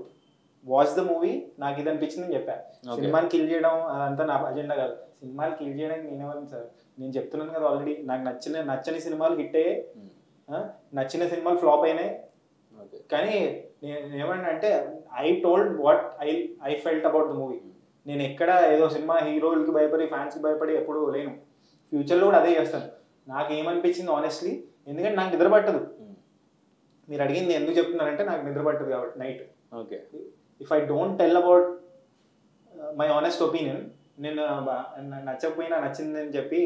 వాచ్ ద మూవీ, నాకు ఇది అనిపించిందని చెప్పా. సినిమాని కిల్ చేయడం అదంతా నా అజెండా కాదు. సినిమాని కిల్ చేయడానికి నేనేమని సార్, నేను చెప్తున్నాను కదా ఆల్రెడీ, నాకు నచ్చని సినిమాలు హిట్ అయ్యాయి, నచ్చిన సినిమాలు ఫ్లాప్ అయినాయి. కానీ నేను ఏమన్నా అంటే I told what I felt about the movie. నేను ఎక్కడ ఏదో సినిమా హీరోలకి భయపడి ఫ్యాన్స్కి భయపడి ఎప్పుడు లేను. ఫ్యూచర్లో కూడా అదే చేస్తాను. నాకు ఏమనిపించింది ఆనెస్ట్లీ, ఎందుకంటే నాకు నిద్ర పట్టదు. మీరు అడిగింది ఎందుకు చెప్తున్నారంటే నాకు నిద్ర పట్టదు కాబట్టి night. Okay, if I don't tell about my honest opinion, నేను నచ్చకపోయినా నచ్చిందని చెప్పి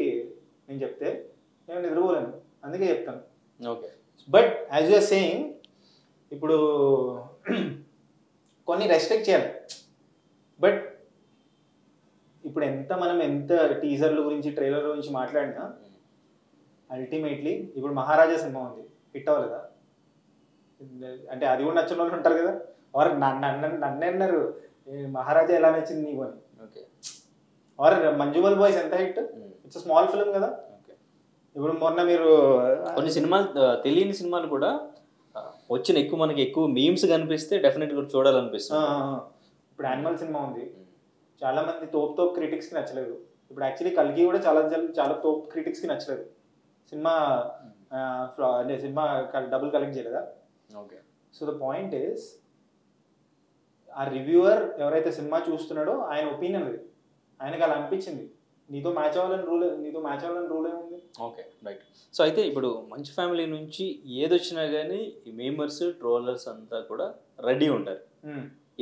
నేను చెప్తే నేను నిద్రపోలేను, అందుకే చెప్తాను. Okay, but as you're saying, ఇప్పుడు కొన్ని రెస్పెక్ట్ చేయాలి. బట్ ఇప్పుడు మనం ఎంత టీజర్ల గురించి ట్రైలర్ గురించి మాట్లాడినా అల్టిమేట్లీ ఇప్పుడు మహారాజా సినిమా ఉంది, హిట్ అవ్వలేదా? అంటే అది కూడా నచ్చిన వాళ్ళు ఉంటారు కదా, వారు నన్ను అన్నారు మహారాజా ఎలా నచ్చింది నీకు అని. ఆర్ మంజుమల్ బాయ్స్ ఎంత హిట్, ఇట్స్ స్మాల్ ఫిల్మ్ కదా. ఇప్పుడు మొన్న మీరు కొన్ని సినిమాలు తెలియని సినిమాలు కూడా వచ్చిన మనకి ఎక్కువ మీమ్స్ కనిపిస్తే డెఫినెట్గా చూడాలనిపిస్తుంది. ఇప్పుడు యానిమల్ సినిమా ఉంది, చాలా మంది తోపు క్రిటిక్స్కి నచ్చలేదు. ఇప్పుడు యాక్చువల్లీ కల్కి కూడా చాలా తోపు క్రిటిక్స్కి నచ్చలేదు. సినిమా అంటే సినిమా డబుల్ కలెక్ట్ చేయలేదా? Okay, so the point is, ఆ రివ్యూవర్ ఎవరైతే సినిమా చూస్తున్నాడో ఆయన ఒపీనియన్ అది, ఆయనకు అలా అనిపించింది. నీతో మ్యాచ్ అవ్వాలని రూల్ ఏముంది? Okay, right. సో అయితే ఇప్పుడు మంచి ఫ్యామిలీ నుంచి ఏదొచ్చినా కానీ ఈ మేమర్స్ ట్రోలర్స్ అంతా కూడా రెడీ ఉంటారు,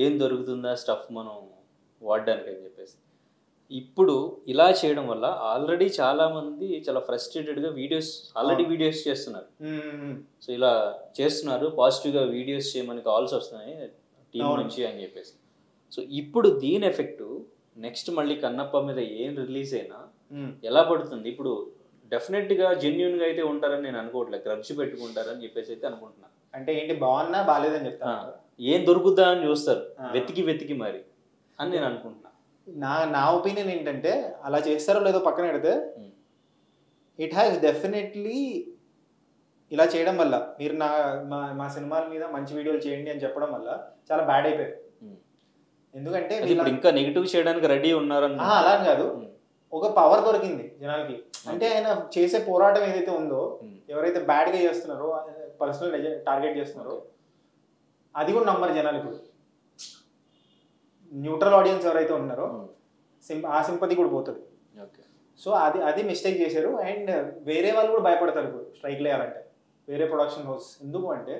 ఏం దొరుకుతుందా స్టఫ్ మనం వాడడానికి అని చెప్పేసి. ఇప్పుడు ఇలా చేయడం వల్ల ఆల్రెడీ చాలామంది చాలా ఫ్రస్ట్రేటెడ్గా వీడియోస్ చేస్తున్నారు. సో ఇలా చేస్తున్నారు, పాజిటివ్గా వీడియోస్ చేయమని కాల్స్ వస్తున్నాయి టీం నుంచి అని చెప్పేసి. సో ఇప్పుడు దీని ఎఫెక్ట్ నెక్స్ట్ మళ్ళీ కన్నప్ప మీద ఏం రిలీజ్ అయినా ఎలా పడుతుంది? ఇప్పుడు డెఫినెట్గా జెన్యున్గా అయితే ఉంటారని నేను అనుకోవట్లేదు, గ్రడ్జ్ పెట్టుకుంటారని చెప్పేసి అయితే అనుకుంటున్నాను. అంటే ఏంటి, బాగున్నా బాగాలేదని చెప్తా, ఏం దొరుకుద్దా అని చూస్తారు వెతికి మరి అని నేను అనుకుంటున్నా. నా ఒపీనియన్ ఏంటంటే, అలా చేస్తారో లేదో పక్కన పెడితే, ఇట్ హ్యాస్ డెఫినెట్లీ ఇలా చేయడం వల్ల, మీరు మా సినిమాల మీద మంచి వీడియోలు చేయండి అని చెప్పడం వల్ల చాలా బ్యాడ్ అయిపోయారు. ఎందుకంటే ఇప్పుడు ఇంకా నెగిటివ్ చేయడానికి రెడీ ఉన్నారని అలా కాదు, ఒక పవర్ దొరికింది జనాలకి. అంటే ఆయన చేసే పోరాటం ఏదైతే ఉందో, ఎవరైతే బ్యాడ్గా చేస్తున్నారో, పర్సనల్ టార్గెట్ చేస్తున్నారో, అది కూడా నమ్మరు జనాలు. ఇప్పుడు న్యూట్రల్ ఆడియన్స్ ఎవరైతే ఉన్నారో ఆ సింపతి కూడా పోతుంది. సో అది మిస్టేక్ చేశారు. అండ్ వేరే వాళ్ళు కూడా భయపడతారు ఇప్పుడు స్ట్రైక్ వేయాలంటే, వేరే ప్రొడక్షన్ హౌస్. ఎందుకు అంటే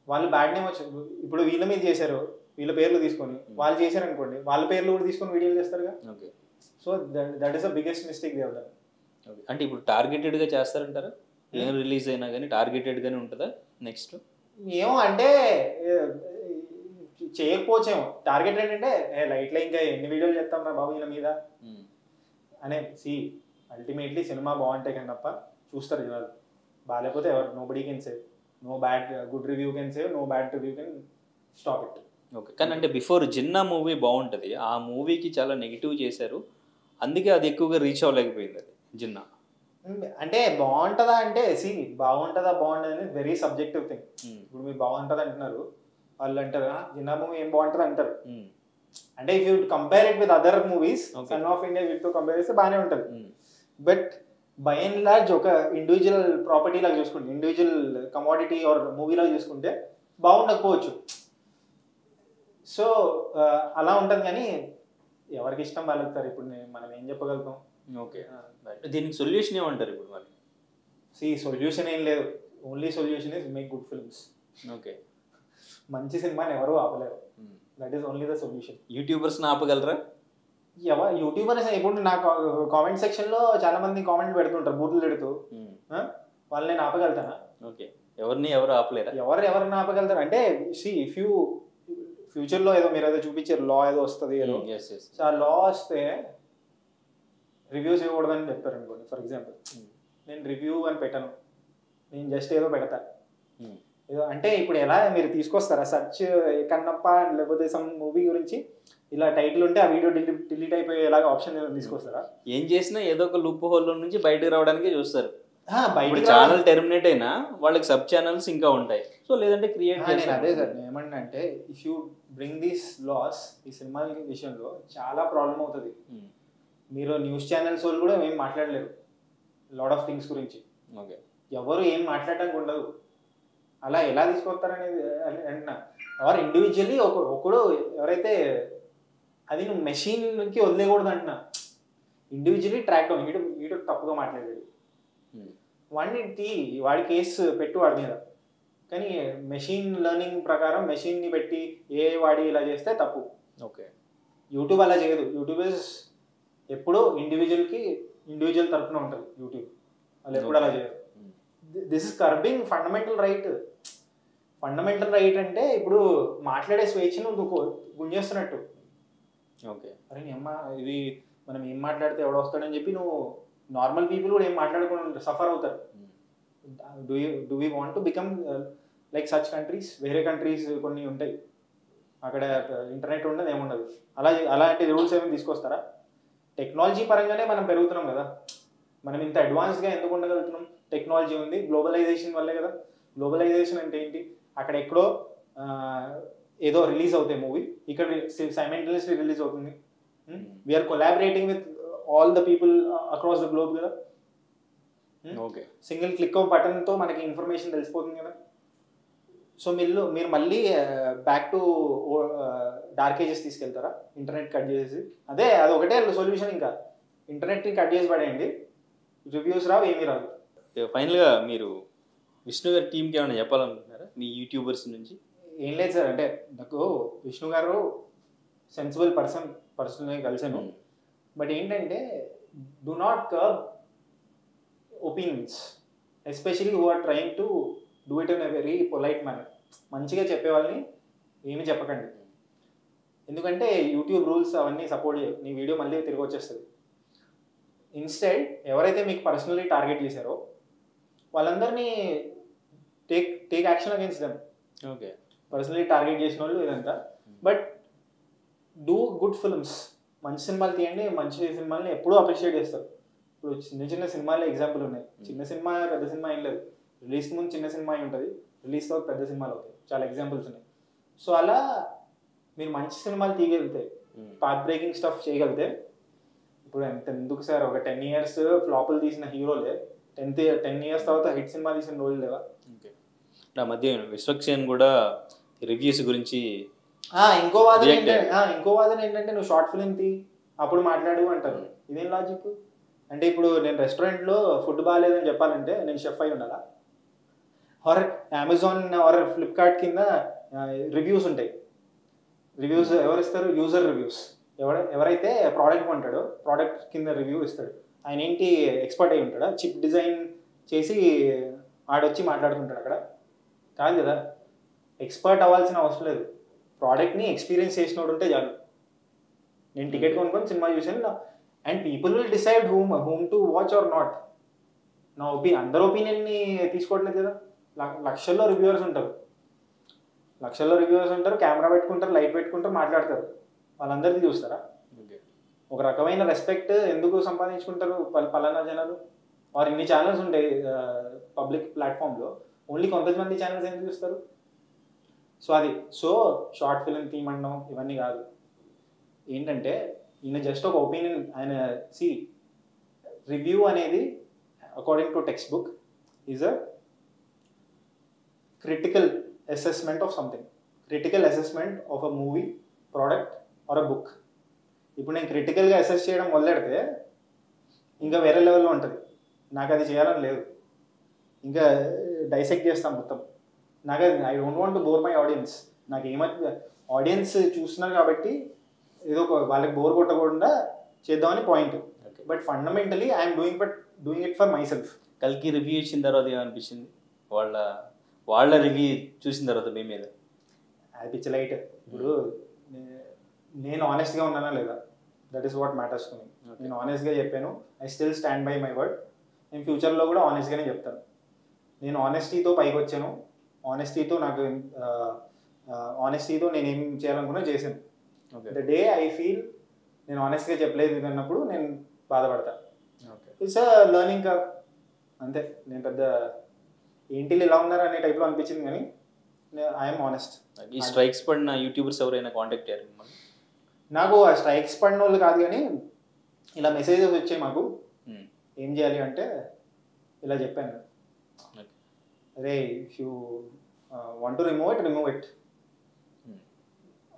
వాళ్ళు బ్యాడ్ నేమ్ వచ్చి, ఇప్పుడు వీళ్ళ మీద చేశారు, వీళ్ళ పేర్లు తీసుకొని వాళ్ళు చేశారు అనుకోండి, వాళ్ళ పేర్లు కూడా తీసుకొని వీడియోలు చేస్తారుగా. So that is the biggest mistake they have done. అంటే ఇప్పుడు టార్గెటెడ్గా చేస్తారంటారా? ఏం రిలీజ్ అయినా కానీ టార్గెటెడ్గానే ఉంటుందా నెక్స్ట్? ఏమో అంటే చేయకపోవచ్చేమో. టార్గెట్ ఏంటంటే లైట్లో ఇంకా ఎన్ని వీడియోలు చేస్తాం రా బాబు వీళ్ళ మీద అనే. అల్టిమేట్లీ సినిమా బాగుంటే కన్నప్ప చూస్తారు జనాలు, బాగాలేకపోతే ఎవరు, nobody can save, no bad good review can save, no bad review can stop it. Okay, కానీ అంటే బిఫోర్ జిన్నా మూవీ బాగుంటుంది, ఆ మూవీకి చాలా నెగిటివ్ చేశారు, అందుకే అది ఎక్కువగా రీచ్ అవ్వలేకపోయింది అది జిన్నా. అంటే బాగుంటుందా అంటే బాగుంటుందా బాగుంటుంది అనేది వెరీ సబ్జెక్టివ్ థింగ్. ఇప్పుడు మీరు బాగుంటుంది అంటున్నారు, వాళ్ళు అంటారు జిన్నా మూవీ ఏం బాగుంటుంది అంటారు. అంటే if you compare it with other movies, son of India వీటితో కంపేర్ చేస్తే బాగానే ఉంటుంది. బట్ బై అండ్ లార్జ్ ఒక ఇండివిజువల్ ప్రాపర్టీ లాగా చూసుకుంటే, ఇండివిజువల్ కమోడిటీ ఆర్ మూవీ లాగా చూసుకుంటే బాగుండకపోవచ్చు. సో అలా ఉంటుంది. కానీ ఎవరికి ఇష్టం వాళ్ళుతారు. ఇప్పుడు మనం ఏం చెప్పగలుగుతాం? ఓకే, దీనికి సొల్యూషన్ ఏమంటారు ఇప్పుడు మరి? సొల్యూషన్ ఏం లేదు, only solution is make good films. Okay, మంచి సినిమాని ఎవరు ఆపలేరు, that is only the solution. యూట్యూబర్స్ని ఆపగలరా? యూట్యూబర్స్ ఇప్పుడు నా కామెంట్ సెక్షన్లో చాలా మంది కామెంట్లు పెడుతుంటారు బూతులు పెడుతూ, వాళ్ళు నేను ఆపగలుగుతానా? ఓకే, ఎవరు ఆపలేరా? ఎవరిని ఆపగలుగుతారు అంటే, ఇఫ్ యూ ఫ్యూచర్లో ఏదో మీరు ఏదో చూపించారు, లా ఏదో వస్తుంది ఏదో, సో ఆ లా వస్తే రివ్యూస్ ఇవ్వకూడదని చెప్పారు అనుకోండి. ఫర్ ఎగ్జాంపుల్ నేను రివ్యూ అని పెట్టాను, నేను జస్ట్ ఏదో పెడతా, అంటే ఇప్పుడు ఎలా మీరు తీసుకొస్తారా సర్చ్ కన్నప్ప లేకపోతే సమ్ మూవీ గురించి ఇలా టైటిల్ ఉంటే ఆ వీడియో డిలీట్ అయిపోయేలాగా ఆప్షన్ తీసుకొస్తారా? ఏం చేసినా ఏదో ఒక లూప్ హోల్ నుంచి బయటకు రావడానికి చూస్తారు. బయట ఛానల్ టెర్మినేట్ అయినా వాళ్ళకి సబ్ ఛానల్స్ ఇంకా ఉంటాయి. సో లేదంటే క్రియేట్ నేను అదే సార్ నేను ఏమన్నా అంటే if you bring these laws ఈ సినిమా విషయంలో చాలా ప్రాబ్లం అవుతుంది. మీరు న్యూస్ ఛానల్స్ వాళ్ళు కూడా ఏం మాట్లాడలేరు లాట్ ఆఫ్ థింగ్స్ గురించి. ఓకే, ఎవరు ఏం మాట్లాడడానికి ఉండదు. అలా ఎలా తీసుకొస్తారనేది అంటున్నా. ఆర్ ఇండివిజువల్లీ ఒకడు ఎవరైతే అది నువ్వు మెషిన్కి వదిలేకూడదు అంటున్నా. ఇండివిజువల్లీ ట్రాక్ డౌన్ వీడు తప్పుగా మాట్లాడాడు వాడి కేసు పెట్టు వాడి మీద. కానీ మెషిన్ లెర్నింగ్ ప్రకారం మెషిన్ని పెట్టి వాడి ఇలా చేస్తే తప్పు. ఓకే, యూట్యూబ్ అలా చేయదు. యూట్యూబ్ ఎప్పుడూ ఇండివిజువల్ తరఫున ఉంటుంది యూట్యూబ్. వాళ్ళు ఎప్పుడు అలా చేయరు. This is kerbing fundamental right. Fundamental right అంటే ఇప్పుడు మాట్లాడే స్వేచ్ఛను నువ్వు గుంజేస్తున్నట్టు. ఓకే, అరే నీ అమ్మ ఇది మనం ఏం మాట్లాడితే ఎవడో వస్తాడని చెప్పి నువ్వు నార్మల్ పీపుల్ కూడా ఏం మాట్లాడకుండా సఫర్ అవుతారు. Do we want to become like such countries? వేరే కంట్రీస్ కొన్ని ఉంటాయి, అక్కడ ఇంటర్నెట్ ఉండదు, ఏముండదు. అలాంటి రూల్స్ ఏమైనా తీసుకొస్తారా? టెక్నాలజీ పరంగానే మనం పెరుగుతున్నాం కదా. మనం ఇంత అడ్వాన్స్గా ఎందుకు ఉండగలుగుతున్నాం? టెక్నాలజీ ఉంది, గ్లోబలైజేషన్ వల్లే కదా. గ్లోబలైజేషన్ అంటే ఏంటి? అక్కడ ఎక్కడో ఏదో రిలీజ్ అవుతాయి మూవీ, ఇక్కడ సైమల్టేనియస్లీ రిలీజ్ అవుతుంది. We're collaborating with all the people across the globe కదా. ఓకే, సింగిల్ క్లిక్ ఆఫ్ బటన్తో మనకి ఇన్ఫర్మేషన్ తెలిసిపోతుంది కదా. సో మీరు మళ్ళీ బ్యాక్ టు డార్క్ ఏజెస్ తీసుకెళ్తారా? ఇంటర్నెట్ కట్ చేసేసి అది ఒకటే సొల్యూషన్. ఇంకా ఇంటర్నెట్ని కట్ చేసి పడేయండి, రివ్యూస్ రావు, ఏమీ రావు. ఫైనల్గా మీరు విష్ణు గారి టీంకి ఏమైనా చెప్పాలనుకుంటున్నారా మీ యూట్యూబర్స్ నుంచి? ఏం లేదు సార్, అంటే నాకు విష్ణు గారు సెన్సిబుల్ పర్సన్గా కలిసాను. బట్ ఏంటంటే do not curb opinions, especially who are trying to do it in a very polite manner. మంచిగా చెప్పే వాళ్ళని ఏమి చెప్పకండి, ఎందుకంటే యూట్యూబ్ రూల్స్ అవన్నీ సపోర్ట్ చేయవు. నీ వీడియో మళ్ళీ తిరిగి వచ్చేస్తుంది. ఇన్స్టెడ్ ఎవరైతే మీకు పర్సనలీ టార్గెట్ చేశారో వాళ్ళందరినీ take action against them. Okay, personally target చేసిన వాళ్ళు ఇదంతా. బట్ డూ గుడ్ ఫిల్మ్స్, మంచి సినిమాలు తీయండి. మంచి సినిమాలని ఎప్పుడూ అప్రిషియేట్ చేస్తారు. ఇప్పుడు చిన్న సినిమాలు ఎగ్జాంపుల్ ఉన్నాయి. చిన్న సినిమా పెద్ద సినిమా ఏం లేదు. రిలీజ్ ముందు చిన్న సినిమా అయి ఉంటుంది, రిలీజ్ తర్వాత పెద్ద సినిమాలు అవుతాయి. చాలా ఎగ్జాంపుల్స్ ఉన్నాయి. సో అలా మీరు మంచి సినిమాలు తీయగలిగితే, పాత్ బ్రేకింగ్ స్టఫ్ చేయగలిగితే, ఇప్పుడు ఎందుకు సార్ ఒక 10 years ఫ్లాపులు తీసిన హీరోలే 10 years తర్వాత హిట్ సినిమా తీసిన రోజులు లేవా? ఓకే, నా మధ్య విశ్వక్సేన్ కూడా రివ్యూస్ గురించి ఇంకో వాదన ఏంటంటే నువ్వు షార్ట్ ఫిలిం తీ అప్పుడు మాట్లాడు అంటారు. ఇదేం లాజిక్? అంటే ఇప్పుడు నేను రెస్టారెంట్లో ఫుడ్ బాగాలేదని చెప్పాలంటే నేను షెఫ్ అయి ఉండాలా? ఆర్ అమెజాన్ ఆర్ ఫ్లిప్కార్ట్ కింద రివ్యూస్ ఉంటాయి. రివ్యూస్ ఎవరు ఇస్తారు? User reviews. ఎవరైతే ప్రోడక్ట్ కొంటాడో ప్రోడక్ట్ కింద రివ్యూ ఇస్తాడు. ఆయన ఏంటి ఎక్స్పర్ట్ అయి ఉంటాడా? చిప్ డిజైన్ చేసి ఆడొచ్చి మాట్లాడుతుంటాడు అక్కడ? కాదు కదా. ఎక్స్పర్ట్ అవ్వాల్సిన అవసరం లేదు. ప్రోడక్ట్ని ఎక్స్పీరియన్స్ చేసినోడు ఉంటే చాలు. నేను టికెట్ కొనుక్కొని సినిమా చూసాను and people will decide whom to watch or not. నా అందరి ఒపీనియన్ని తీసుకోవట్లేదు కదా. లక్షల్లో రివ్యూవర్స్ ఉంటారు, కెమెరా పెట్టుకుంటారు, లైట్ పెట్టుకుంటారు, మాట్లాడతారు. వాళ్ళందరికీ చూస్తారా? ఒక రకమైన రెస్పెక్ట్ ఎందుకు సంపాదించుకుంటారు పలానా జనాలు? వారు ఇన్ని ఛానల్స్ ఉంటాయి పబ్లిక్ ప్లాట్ఫామ్లో, ఓన్లీ కొంతమంది ఛానల్స్ ఎందుకు చూస్తారు? సో షార్ట్ ఫిల్మ్ థీమ్ అనడం ఇవన్నీ కాదు. ఏంటంటే ఈయన జస్ట్ ఒక ఒపీనియన్. ఆయన రివ్యూ అనేది according to text book is a critical assessment of something, critical assessment of a movie, product or a book. ఇప్పుడు నేను క్రిటికల్గా అసెస్ చేయడం మొదలెడితే ఇంకా వేరే లెవెల్లో ఉంటుంది. నాకు అది చేయాలని లేదు, ఇంకా డైసెక్ట్ చేస్తాను మొత్తం. నాకు I don't want to bore my audience. నాకు ఆడియన్స్ చూస్తున్నారు కాబట్టి ఏదో వాళ్ళకి బోర్ కొట్టకుండా చేద్దామని point. But fundamentally I'm doing it for my self. కల్కి రివ్యూ ఇచ్చిన తర్వాత ఏమనిపించింది? వాళ్ళ రివ్యూ చూసిన తర్వాత మీ మీద అది పిచ్చ లైట్. ఇప్పుడు నేను ఆనెస్ట్గా ఉన్నానా లేదా? That is what matters to me. నేను ఆనెస్ట్గా చెప్పాను. I still stand by my word. నేను ఫ్యూచర్లో కూడా ఆనెస్ట్గానే చెప్తాను. నేను ఆనెస్టీతో పైకి వచ్చాను. ఆనెస్టీతో నాకు ఆనెస్టీతో నేను ఏం చేయాలనుకున్నా చేశాను. Okay the day I feel నేను ఆనెస్ట్గా చెప్పలేదు ఇది అన్నప్పుడు నేను బాధపడతా. Okay it's a learning curve అంతే. నేను పెద్ద ఏంటి ఇలా ఉన్నారు అనే టైప్లో అనిపించింది, కానీ ఐఎమ్ ఆనెస్ట్. ఈ స్ట్రైక్స్ పడిన యూట్యూబర్స్ ఎవరైనా కాంటాక్ట్ అయ్యారు మిమ్మల్ని? నాకు ఆ స్ట్రైక్స్ పడిన వాళ్ళు కాదు, కానీ ఇలా మెసేజెస్ వచ్చాయి మాకు, ఏం చేయాలి అంటే ఇలా చెప్పాను, అరే if you want to remove it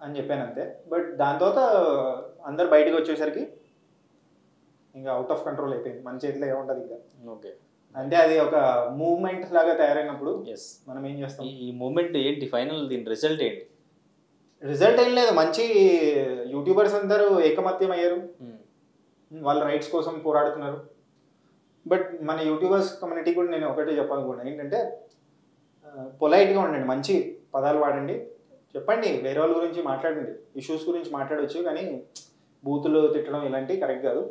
అని చెప్పాను అంతే. బట్ దాని తర్వాత అందరు బయటకు వచ్చేసరికి ఇంకా అవుట్ ఆఫ్ కంట్రోల్ అయిపోయింది, మన చేతిలో ఏముంటుంది ఇంకా. ఓకే అంటే అది ఒక మూవ్మెంట్ లాగా తయారైనప్పుడు ఎస్ మనం ఏం చేస్తాం. ఈ మూమెంట్ ఏంటి ఫైనల్, దీని రిజల్ట్ ఏంటి? రిజల్ట్ ఏం లేదు, మంచి యూట్యూబర్స్ అందరూ ఏకమత్యం అయ్యారు, వాళ్ళ రైట్స్ కోసం పోరాడుతున్నారు. బట్ మన యూట్యూబర్స్ కమ్యూనిటీ కూడా నేను ఒకటే చెప్పాలనుకున్నాను, ఏంటంటే పొలైట్గా ఉండండి, మంచి పదాలు వాడండి, చెప్పండి, వేరే వాళ్ళ గురించి మాట్లాడండి, ఇష్యూస్ గురించి మాట్లాడవచ్చు, కానీ బూతులు తిట్టడం ఇలాంటివి కరెక్ట్ కాదు.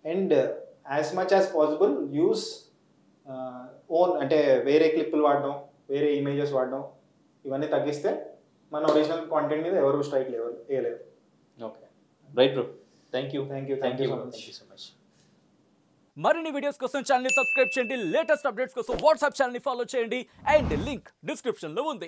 And as much as possible use own, అంటే వేరే క్లిప్పులు వాడడం, వేరే ఇమేజెస్ వాడడం, ఇవన్నీ తగ్గిస్తే మన ఒరిజినల్ కాంటెంట్ మీద ఎవరు స్ట్రైక్ వేయలేరు. Okay right bro, thank you so much. మరిన్ని వీడియోస్ కోసం ఛానల్ ని సబ్స్క్రైబ్ చేయండి, లేటెస్ట్ అప్డేట్స్ కోసం వాట్సాప్ ఛానల్ ని ఫాలో చేయండి, అండ్ లింక్ డిస్క్రిప్షన్ లో ఉంది.